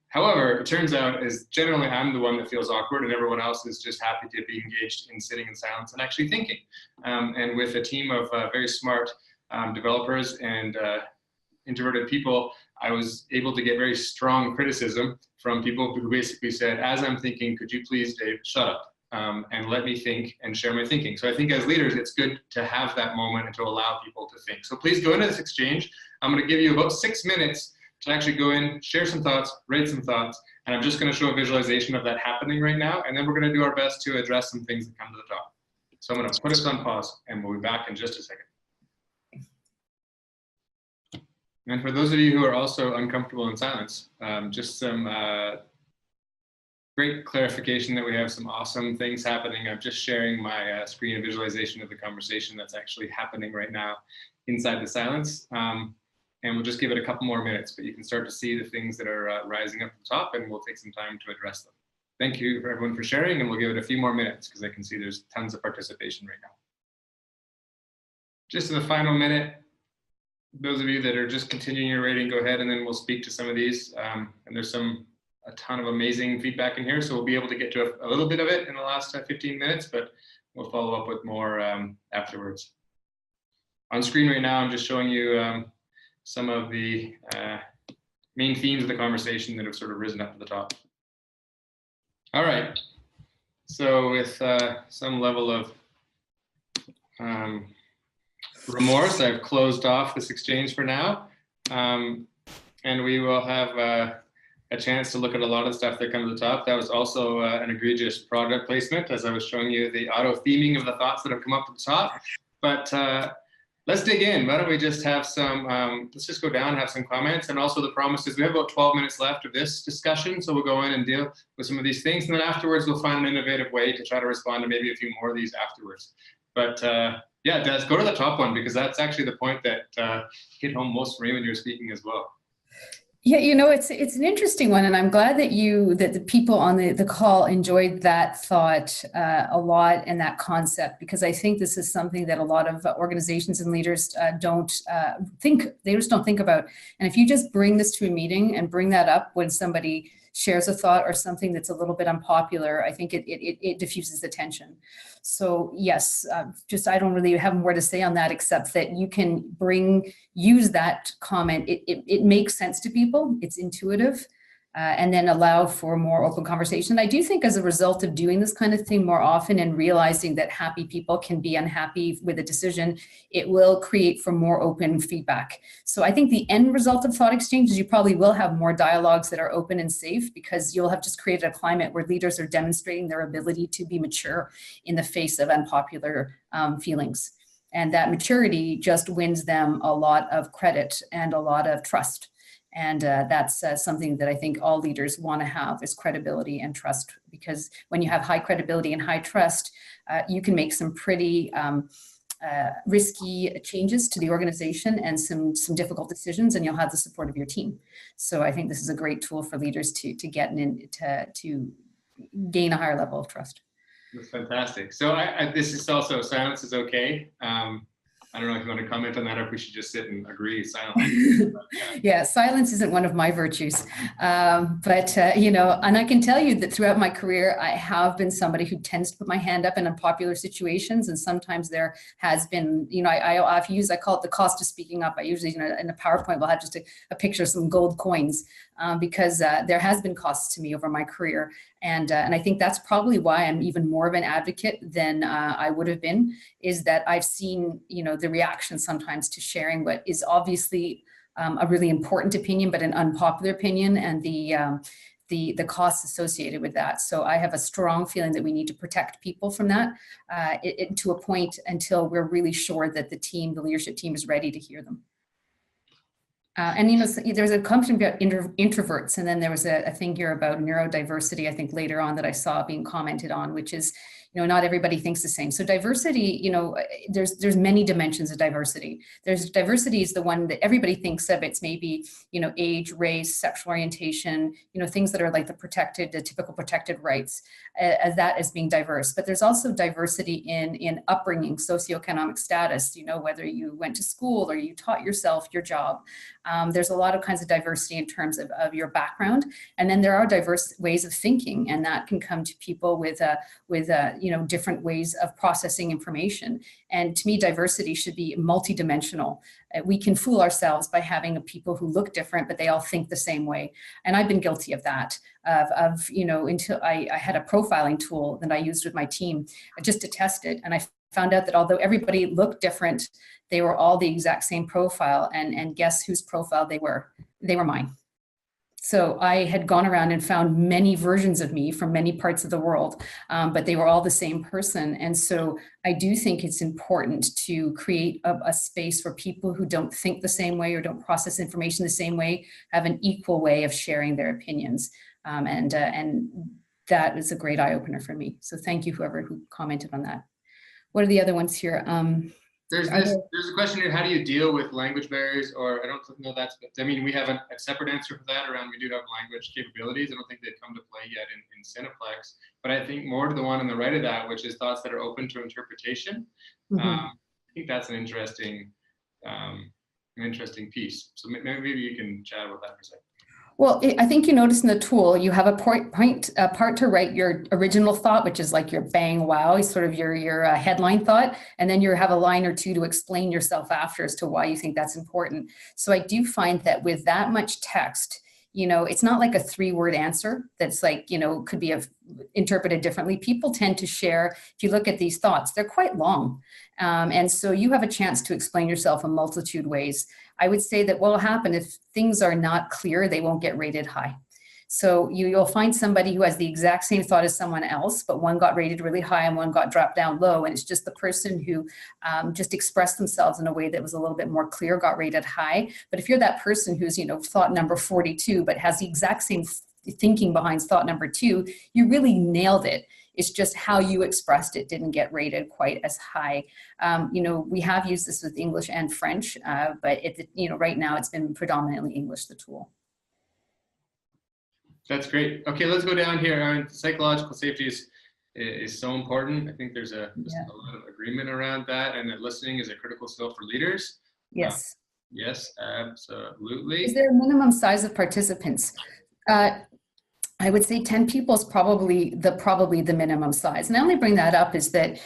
Speaker 1: However, it turns out is generally I'm the one that feels awkward, and everyone else is just happy to be engaged in sitting in silence and actually thinking. And with a team of very smart developers and introverted people, I was able to get very strong criticism from people who basically said, as I'm thinking, could you please, Dave, shut up and let me think and share my thinking. So I think as leaders, it's good to have that moment and to allow people to think. So please go into this exchange. I'm going to give you about 6 minutes to actually go in, share some thoughts, rate some thoughts, and I'm just going to show a visualization of that happening right now, and then we're going to do our best to address some things that come to the top. So I'm going to put us on pause, and we'll be back in just a second. And for those of you who are also uncomfortable in silence, just some great clarification that we have some awesome things happening. I'm just sharing my screen visualization of the conversation that's actually happening right now inside the silence. And we'll just give it a couple more minutes, but you can start to see the things that are rising up at the top, and we'll take some time to address them. Thank you for everyone for sharing, and we'll give it a few more minutes because I can see there's tons of participation right now. Just in the final minute, those of you that are just continuing your rating, go ahead, and then we'll speak to some of these. And there's a ton of amazing feedback in here, so we'll be able to get to a little bit of it in the last 15 minutes, but we'll follow up with more afterwards. On screen right now, I'm just showing you some of the main themes of the conversation that have sort of risen up to the top. All right, so with some level of remorse, I've closed off this exchange for now, and we will have a chance to look at a lot of stuff that comes to the top. That was also an egregious product placement, as I was showing you the auto theming of the thoughts that have come up to the top. But let's dig in. Why don't we just have some, let's just go down and have some comments. And also the promises, we have about 12 minutes left of this discussion. So we'll go in and deal with some of these things. And then afterwards, we'll find an innovative way to try to respond to maybe a few more of these afterwards. But yeah, Des, go to the top one, because that's actually the point that hit home most for me when you were speaking as well.
Speaker 2: Yeah, it's an interesting one, and I'm glad that the people on the call enjoyed that thought a lot, and that concept, because I think this is something that a lot of organizations and leaders don't think about. And if you just bring this to a meeting and bring that up when somebody shares a thought or something that's a little bit unpopular, I think it diffuses the tension. So yes, I don't really have more to say on that, except that you can use that comment. It makes sense to people. It's intuitive, and then allow for more open conversation. I do think as a result of doing this kind of thing more often and realizing that happy people can be unhappy with a decision, it will create for more open feedback. So I think the end result of thought exchange is you probably will have more dialogues that are open and safe, because you'll have just created a climate where leaders are demonstrating their ability to be mature in the face of unpopular feelings. And that maturity just wins them a lot of credit and a lot of trust. And that's something that I think all leaders want to have, is credibility and trust, because when you have high credibility and high trust, you can make some pretty risky changes to the organization and some difficult decisions, and you'll have the support of your team. So I think this is a great tool for leaders to get in, to gain a higher level of trust.
Speaker 1: That's fantastic. So this is also, silence is okay. I don't know if you want to comment on that, or if we should just sit and agree silently.
Speaker 2: Yeah, silence isn't one of my virtues. But and I can tell you that throughout my career, I have been somebody who tends to put my hand up in unpopular situations. And sometimes there has been, I call it the cost of speaking up. I usually, in a PowerPoint, will have just a picture of some gold coins, because there has been costs to me over my career. And I think that's probably why I'm even more of an advocate than I would have been, is that I've seen, the reaction sometimes to sharing what is obviously a really important opinion, but an unpopular opinion, and the costs associated with that. So I have a strong feeling that we need to protect people from that to a point until we're really sure that the leadership team is ready to hear them. There's a conversation about introverts, and then there was a thing here about neurodiversity, I think later on, that I saw being commented on, which is, not everybody thinks the same. So diversity, there's many dimensions of diversity. Diversity is the one that everybody thinks of. It's maybe, age, race, sexual orientation, things that are like the typical protected rights, as being diverse. But there's also diversity in upbringing, socioeconomic status, whether you went to school or you taught yourself your job. There's a lot of kinds of diversity in terms of your background. And then there are diverse ways of thinking, and that can come to people with different ways of processing information. And to me, diversity should be multidimensional. We can fool ourselves by having people who look different, but they all think the same way. And I've been guilty of that, until I had a profiling tool that I used with my team just to test it. And I found out that although everybody looked different, they were all the exact same profile. And guess whose profile they were? They were mine. So I had gone around and found many versions of me from many parts of the world, but they were all the same person. And so I do think it's important to create a space where people who don't think the same way or don't process information the same way have an equal way of sharing their opinions. And that is a great eye opener for me. So thank you, who commented on that. What are the other ones here?
Speaker 1: There's a question here: how do you deal with language barriers? Or I don't know we have a separate answer for that around, we do have language capabilities. I don't think they've come to play yet in Cineplex, but I think more to the one on the right of that, which is thoughts that are open to interpretation. Mm-hmm. I think that's an interesting piece. So maybe you can chat about that for a second.
Speaker 2: Well, I think you notice in the tool, you have a part to write your original thought, which is like your bang, wow, sort of your headline thought. And then you have a line or two to explain yourself after as to why you think that's important. So I do find that with that much text, it's not like a 3-word answer that's like, could be interpreted differently. People tend to share, if you look at these thoughts, they're quite long. And so you have a chance to explain yourself a multitude ways. I would say that what will happen if things are not clear, they won't get rated high. So you'll find somebody who has the exact same thought as someone else, but one got rated really high and one got dropped down low. And it's just the person who just expressed themselves in a way that was a little bit more clear got rated high. But if you're that person who's, thought number 42, but has the exact same thinking behind thought number 2, you really nailed it. It's just how you expressed it didn't get rated quite as high. We have used this with English and French, but right now it's been predominantly English, the tool.
Speaker 1: That's great. Okay, let's go down here. Psychological safety is so important. I think there's a lot of agreement around that, and that listening is a critical skill for leaders.
Speaker 2: Yes.
Speaker 1: Yes, absolutely.
Speaker 2: Is there a minimum size of participants? I would say 10 people is probably the minimum size. And I only bring that up is that,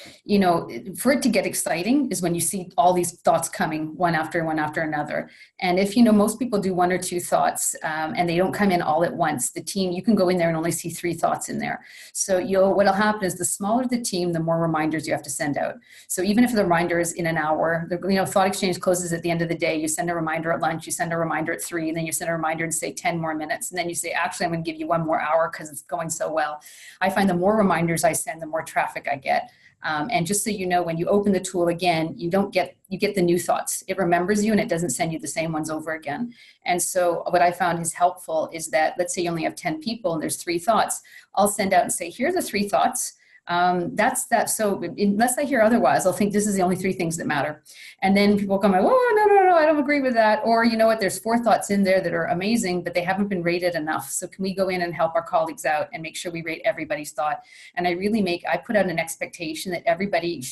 Speaker 2: for it to get exciting is when you see all these thoughts coming one after another. And if, most people do 1 or 2 thoughts and they don't come in all at once, the team, you can go in there and only see 3 thoughts in there. So what'll happen is the smaller the team, the more reminders you have to send out. So even if the reminder is in an hour, Thought Exchange closes at the end of the day, you send a reminder at lunch, you send a reminder at 3, and then you send a reminder in say 10 more minutes. And then you say, actually, I'm going to give you 1 more hour because it's going so well. I find the more reminders I send, the more traffic I get. And just so you know, when you open the tool again, you get the new thoughts. It remembers you and it doesn't send you the same ones over again. And so what I found is helpful is that, let's say you only have 10 people and there's 3 thoughts. I'll send out and say, here are the 3 thoughts. That's that. So unless I hear otherwise, I'll think this is the only 3 things that matter. And then people come like, oh, no, I don't agree with that. Or, you know what, there's 4 thoughts in there that are amazing, but they haven't been rated enough. So can we go in and help our colleagues out and make sure we rate everybody's thought? And I put out an expectation that everybody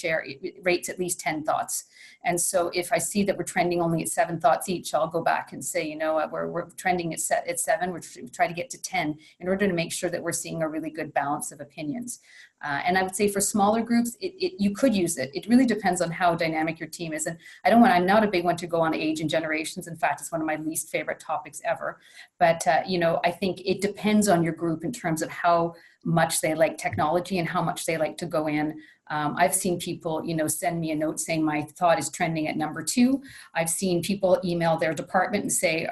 Speaker 2: rates at least 10 thoughts. And so if I see that we're trending only at 7 thoughts each, I'll go back and say, you know, we're trending at 7, we're trying to get to 10 in order to make sure that we're seeing a really good balance of opinions. And I would say for smaller groups, you could use it. It really depends on how dynamic your team is. And I'm not a big one to go on age and generations. In fact, it's one of my least favorite topics ever. But, I think it depends on your group in terms of how much they like technology and how much they like to go in. I've seen people, send me a note saying my thought is trending at number 2. I've seen people email their department and say,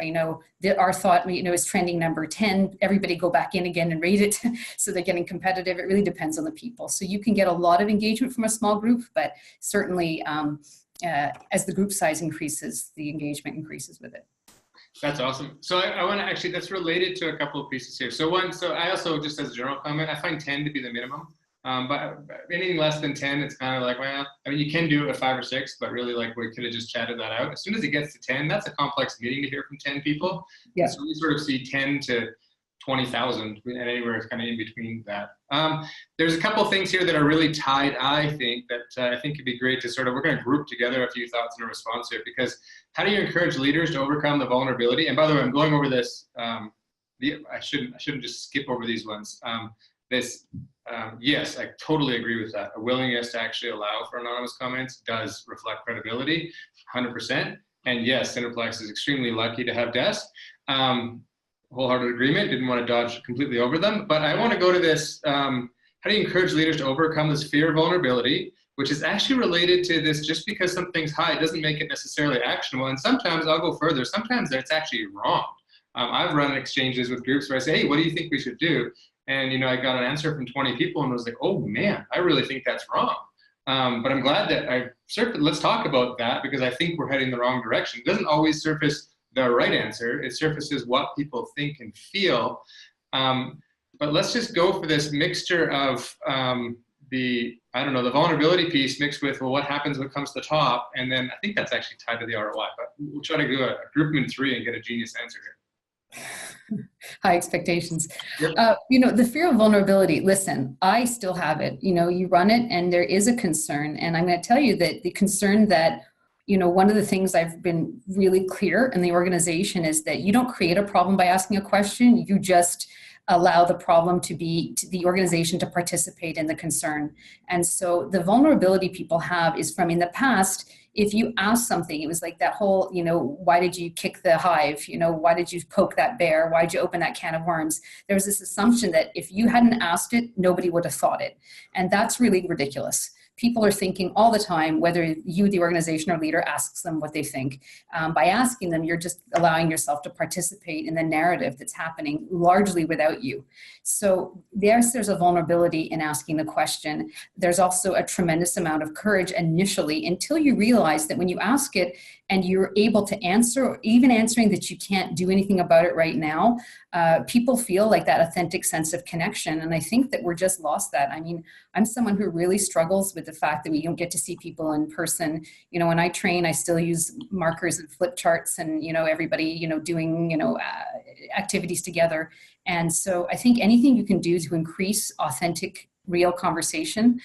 Speaker 2: our thought, is trending number 10. Everybody go back in again and rate it. So they're getting competitive. It really depends on the people. So you can get a lot of engagement from a small group, but certainly as the group size increases, the engagement increases with it.
Speaker 1: That's awesome. So I want to actually, that's related to a couple of pieces here. So I also, just as a general comment, I find 10 to be the minimum. But anything less than 10, it's kind of like, well, I mean, you can do it with 5 or 6, but really, like, we could have just chatted that out. As soon as it gets to 10, that's a complex meeting to hear from 10 people. Yeah. So we sort of see 10 to 20,000, and anywhere kind of in between that. There's a couple of things here that are really tied, I think, that I think could be great to we're going to group together a few thoughts in a response here, because how do you encourage leaders to overcome the vulnerability? And by the way, I'm going over this, I shouldn't just skip over these ones. Yes, I totally agree with that. A willingness to actually allow for anonymous comments does reflect credibility, 100%. And yes, Cineplex is extremely lucky to have Des. Wholehearted agreement, didn't want to dodge completely over them. But I want to go to this, how do you encourage leaders to overcome this fear of vulnerability, which is actually related to this, just because something's high doesn't make it necessarily actionable. And sometimes I'll go further. Sometimes it's actually wrong. I've run exchanges with groups where I say, hey, what do you think we should do? And, I got an answer from 20 people and was like, oh man, I really think that's wrong. But I'm glad that let's talk about that, because I think we're heading the wrong direction. It doesn't always surface the right answer. It surfaces what people think and feel. But let's just go for this mixture of the vulnerability piece mixed with, well, what happens when it comes to the top? And then I think that's actually tied to the ROI, but we'll try to do a group them in 3 and get a genius answer here.
Speaker 2: High expectations.
Speaker 1: Yep.
Speaker 2: The fear of vulnerability, listen, I still have it. You run it and there is a concern. And I'm going to tell you that the concern that, one of the things I've been really clear in the organization is that you don't create a problem by asking a question. You just allow the problem to the organization to participate in the concern. And so the vulnerability people have is from in the past. If you ask something, it was like that whole, why did you kick the hive? Why did you poke that bear? Why did you open that can of worms? There was this assumption that if you hadn't asked it, nobody would have thought it. And that's really ridiculous. People are thinking all the time, whether you, the organization or leader, asks them what they think. By asking them, you're just allowing yourself to participate in the narrative that's happening largely without you. So there's a vulnerability in asking the question. There's also a tremendous amount of courage initially, until you realize that when you ask it and you're able to answer, or even answering that you can't do anything about it right now, people feel like that authentic sense of connection. And I think that we're just lost that. I mean, I'm someone who really struggles with the fact that we don't get to see people in person. When I train, I still use markers and flip charts and, everybody, doing, activities together. And so I think anything you can do to increase authentic, real conversation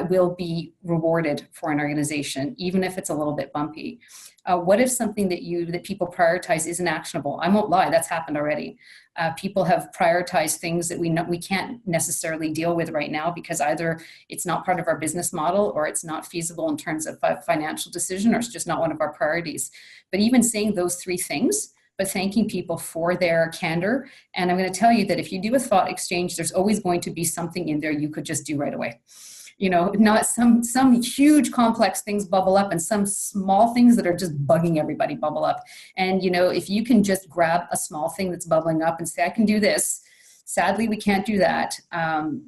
Speaker 2: will be rewarded for an organization, even if it's a little bit bumpy. What if something that people prioritize isn't actionable? I won't lie, that's happened already. People have prioritized things that we can't necessarily deal with right now because either it's not part of our business model, or it's not feasible in terms of a financial decision, or it's just not one of our priorities. But even saying those 3 things, but thanking people for their candor. And I'm going to tell you that if you do a thought exchange, there's always going to be something in there you could just do right away. Not some huge complex things bubble up and some small things that are just bugging everybody bubble up. And, if you can just grab a small thing that's bubbling up and say, I can do this, Sadly, we can't do that.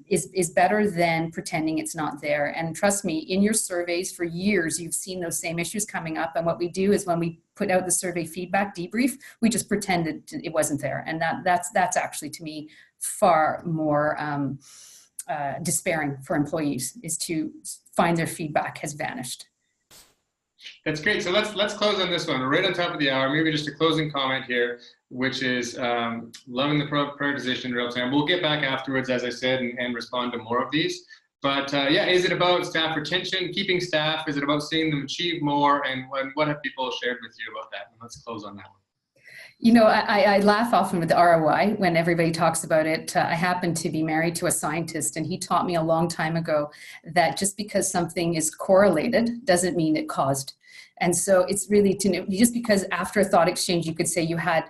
Speaker 2: Is better than pretending it's not there. And trust me, in your surveys for years, you've seen those same issues coming up. And what we do is when we put out the survey feedback debrief, we just pretended it wasn't there. And that's actually, to me, far more despairing for employees, is to find their feedback has vanished.
Speaker 1: That's great. So let's close on this one. We're right on top of the hour. Maybe just a closing comment here, which is loving the prioritization in real time. We'll get back afterwards, as I said, and respond to more of these. But yeah, is it about staff retention, keeping staff? Is it about seeing them achieve more? And what have people shared with you about that? And let's close on that one.
Speaker 2: You know, I laugh often with the ROI when everybody talks about it. I happen to be married to a scientist, and he taught me a long time ago that just because something is correlated doesn't mean it caused. And so it's really just because after a thought exchange, you could say you had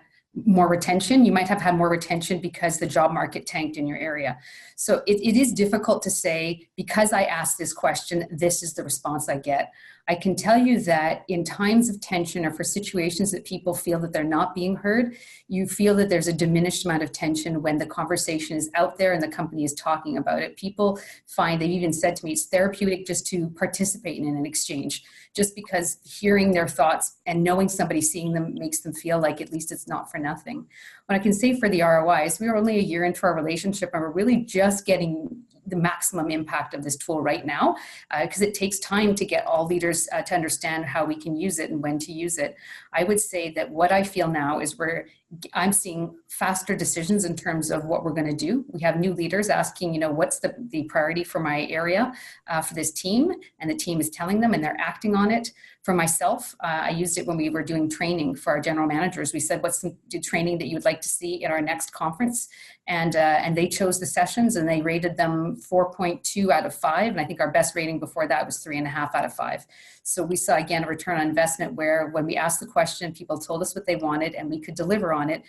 Speaker 2: more retention, you might have had more retention because the job market tanked in your area. So it is difficult to say, because I asked this question, this is the response I get. I can tell you that in times of tension, or for situations that people feel that they're not being heard, you feel that there's a diminished amount of tension when the conversation is out there and the company is talking about it. People find, they've even said to me, it's therapeutic just to participate in an exchange, just because hearing their thoughts and knowing somebody seeing them makes them feel like at least it's not for nothing. What I can say for the ROIs, we are only a year into our relationship, and we're really just getting the maximum impact of this tool right now, because it takes time to get all leaders to understand how we can use it and when to use it. I would say that what I feel now is I'm seeing faster decisions in terms of what we're going to do. We have new leaders asking, what's the priority for my area for this team, and the team is telling them and they're acting on it. For myself, I used it when we were doing training for our general managers. We said, what's the training that you would like to see at our next conference? And they chose the sessions, and they rated them 4.2 out of 5. And I think our best rating before that was 3.5 out of 5. So we saw, again, a return on investment where when we asked the question, people told us what they wanted and we could deliver on it.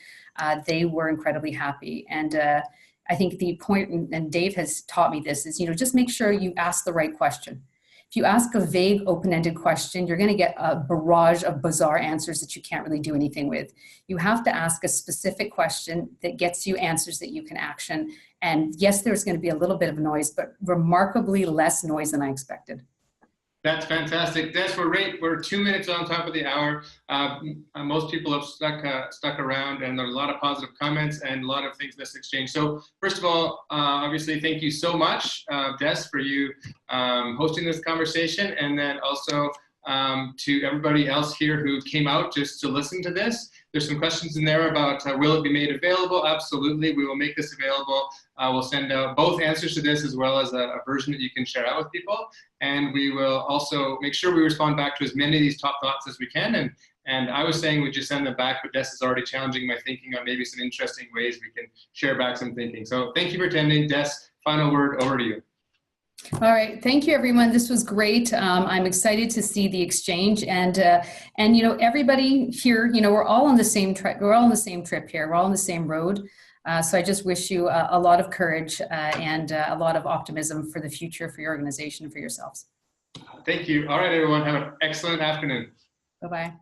Speaker 2: They were incredibly happy. And I think the point, and Dave has taught me this, is, just make sure you ask the right question. If you ask a vague, open-ended question, you're going to get a barrage of bizarre answers that you can't really do anything with. You have to ask a specific question that gets you answers that you can action. And yes, there's going to be a little bit of noise, but remarkably less noise than I expected.
Speaker 1: That's fantastic. Des, we're 2 minutes on top of the hour. Most people have stuck around, and there are a lot of positive comments and a lot of things in this exchange. So first of all, obviously, thank you so much, Des, for you hosting this conversation, and then also to everybody else here who came out just to listen to this. There's some questions in there about will it be made available? Absolutely, we will make this available. We'll send out both answers to this, as well as a version that you can share out with people. And we will also make sure we respond back to as many of these top thoughts as we can. And I was saying we just send them back, but Des is already challenging my thinking on maybe some interesting ways we can share back some thinking. So thank you for attending. Des, final word, over to you.
Speaker 2: All right, thank you, everyone. This was great. I'm excited to see the exchange, and everybody here, we're all on the same trip. We're all on the same trip here. We're all on the same road. So I just wish you a lot of courage and a lot of optimism for the future, for your organization, for yourselves.
Speaker 1: Thank you. All right, everyone. Have an excellent afternoon.
Speaker 2: Bye-bye.